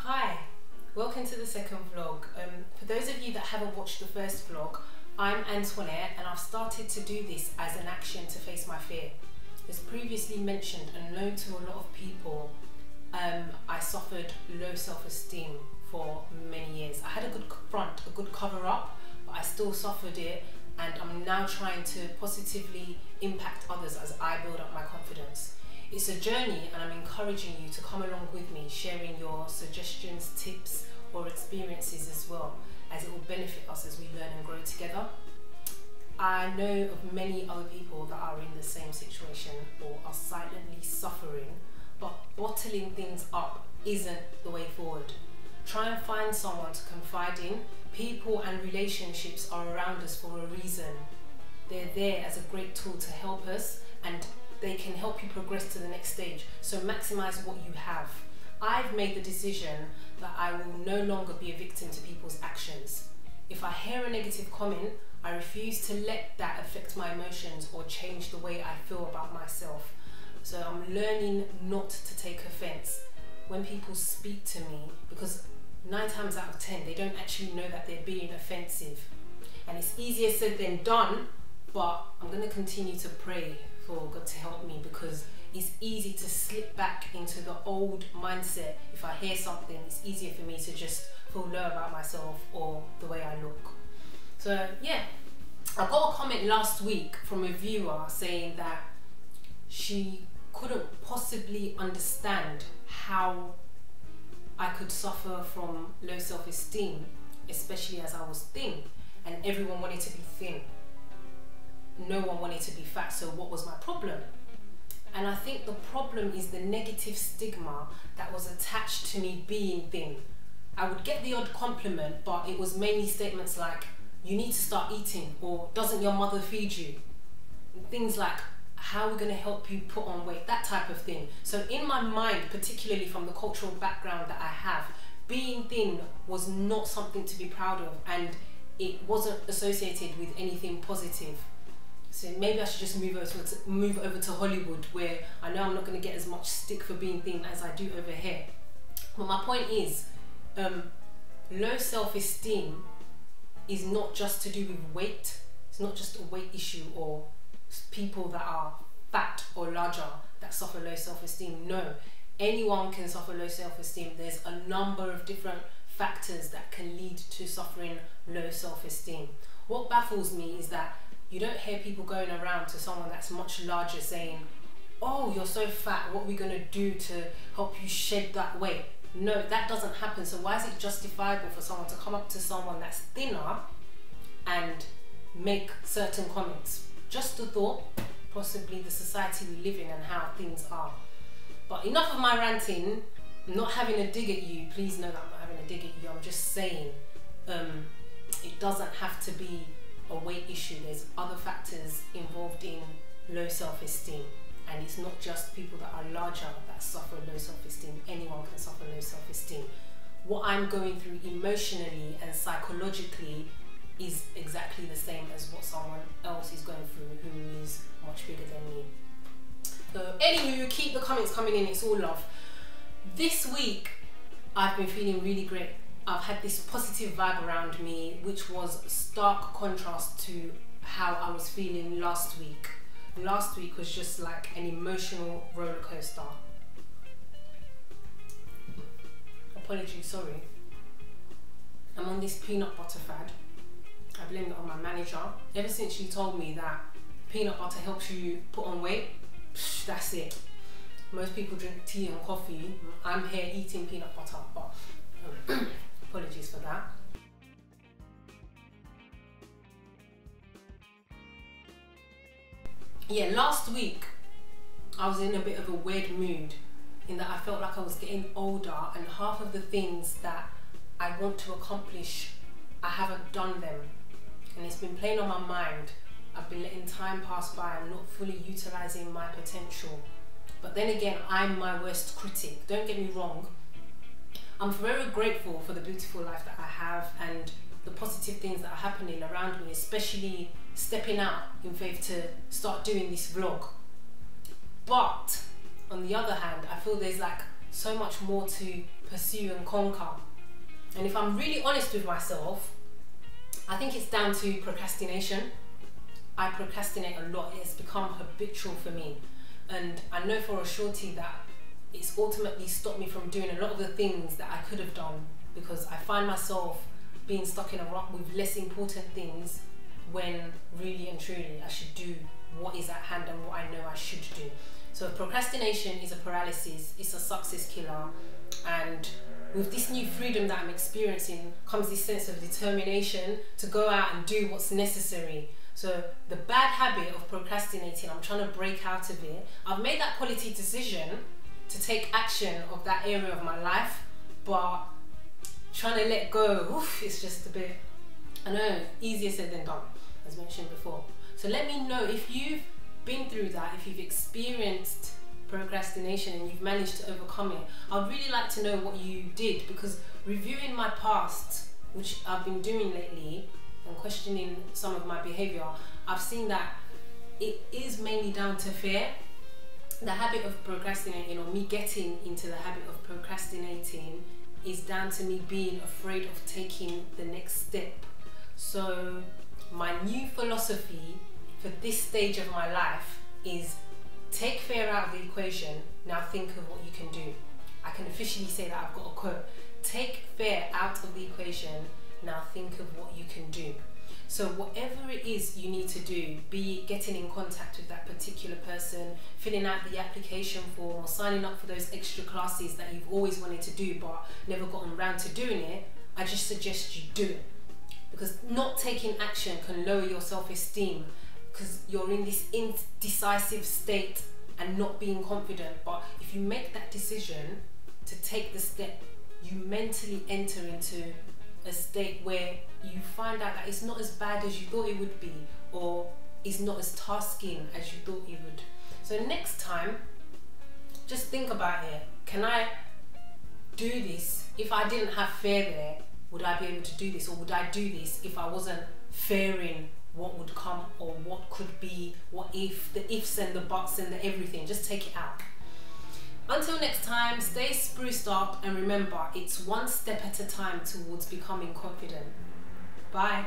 Hi, welcome to the second vlog. For those of you that haven't watched the first vlog, I'm Antoinette and I've started to do this as an action to face my fear. As previously mentioned and known to a lot of people, I suffered low self-esteem for many years. I had a good front, a good cover up, but I still suffered it, and I'm now trying to positively impact others as I build up my confidence. It's a journey and I'm encouraging you to come along with me, sharing your suggestions, tips or experiences as well, as it will benefit us as we learn and grow together. I know of many other people that are in the same situation or are silently suffering, but bottling things up isn't the way forward. Try and find someone to confide in. People and relationships are around us for a reason. They're there as a great tool to help us, and they can help you progress to the next stage. So maximize what you have. I've made the decision that I will no longer be a victim to people's actions. If I hear a negative comment, I refuse to let that affect my emotions or change the way I feel about myself. So I'm learning not to take offense when people speak to me, because 9 times out of 10 they don't actually know that they're being offensive. And it's easier said than done, but I'm going to continue to pray for God to help me, because it's easy to slip back into the old mindset. If I hear something, it's easier for me to just feel low about myself or the way I look. So yeah, I got a comment last week from a viewer saying that she couldn't possibly understand how I could suffer from low self-esteem, especially as I was thin, and everyone wanted to be thin. No one wanted to be fat, so what was my problem? And I think the problem is the negative stigma that was attached to me being thin. I would get the odd compliment, but it was mainly statements like, you need to start eating, or doesn't your mother feed you? And things like, how are we going to help you put on weight? That type of thing. So in my mind, particularly from the cultural background that I have, being thin was not something to be proud of, and it wasn't associated with anything positive. So maybe I should just move over to Hollywood, where I know I'm not going to get as much stick for being thin as I do over here. But my point is, low self-esteem is not just to do with weight. It's not just a weight issue or people that are fat or larger that suffer low self-esteem. No, anyone can suffer low self-esteem. There's a number of different factors that can lead to suffering low self-esteem. What baffles me is that you don't hear people going around to someone that's much larger saying, oh, you're so fat, what are we going to do to help you shed that weight? No, that doesn't happen. So why is it justifiable for someone to come up to someone that's thinner and make certain comments? Just a thought, possibly the society we live in and how things are. But enough of my ranting. I'm not having a dig at you. Please know that I'm not having a dig at you. I'm just saying it doesn't have to be a weight issue. There's other factors involved in low self-esteem, and it's not just people that are larger that suffer low self-esteem. Anyone can suffer low self-esteem. What I'm going through emotionally and psychologically is exactly the same as what someone else is going through who is much bigger than me. So anywho, keep the comments coming in, it's all love. This week I've been feeling really great. I've had this positive vibe around me, which was stark contrast to how I was feeling last week. Last week was just like an emotional roller coaster. Apologies, sorry. I'm on this peanut butter fad. I blame it on my manager. Ever since she told me that peanut butter helps you put on weight, that's it. Most people drink tea and coffee. I'm here eating peanut butter, but apologies for that. Yeah, last week I was in a bit of a weird mood, in that I felt like I was getting older and half of the things that I want to accomplish, I haven't done them. And it's been playing on my mind. I've been letting time pass by and not fully utilising my potential. But then again, I'm my worst critic. Don't get me wrong. I'm very grateful for the beautiful life that I have and the positive things that are happening around me, especially stepping out in faith to start doing this vlog. But on the other hand, I feel there's like so much more to pursue and conquer. And if I'm really honest with myself, I think it's down to procrastination. I procrastinate a lot. It's become habitual for me. And I know for a surety that it's ultimately stopped me from doing a lot of the things that I could have done, because I find myself being stuck in a rut with less important things when really and truly I should do what is at hand and what I know I should do. So procrastination is a paralysis, it's a success killer, and with this new freedom that I'm experiencing comes this sense of determination to go out and do what's necessary. So the bad habit of procrastinating, I'm trying to break out of it. I've made that quality decision to take action of that area of my life, but trying to let go, oof, it's just a bit, I know, easier said than done, as mentioned before. So let me know if you've been through that, if you've experienced procrastination and you've managed to overcome it. I'd really like to know what you did, because reviewing my past, which I've been doing lately, and questioning some of my behaviour, I've seen that it is mainly down to fear. The habit of procrastinating, or me getting into the habit of procrastinating, is down to me being afraid of taking the next step. So my new philosophy for this stage of my life is take fear out of the equation, now think of what you can do. I can officially say that I've got a quote. Take fear out of the equation, now think of what you can do. So whatever it is you need to do, be it getting in contact with that particular person, filling out the application form, or signing up for those extra classes that you've always wanted to do but never gotten around to doing it, I just suggest you do it. Because not taking action can lower your self-esteem, because you're in this indecisive state and not being confident. But if you make that decision to take the step, you mentally enter into a state where you find out that it's not as bad as you thought it would be, or it's not as tasking as you thought it would. So next time, just think about it. Can I do this? If I didn't have fear there, would I be able to do this? Or would I do this if I wasn't fearing what would come, or what could be, what if, the ifs and the buts and the everything? Just take it out. Until next time, stay spruced up, and remember, it's one step at a time towards becoming confident. Bye.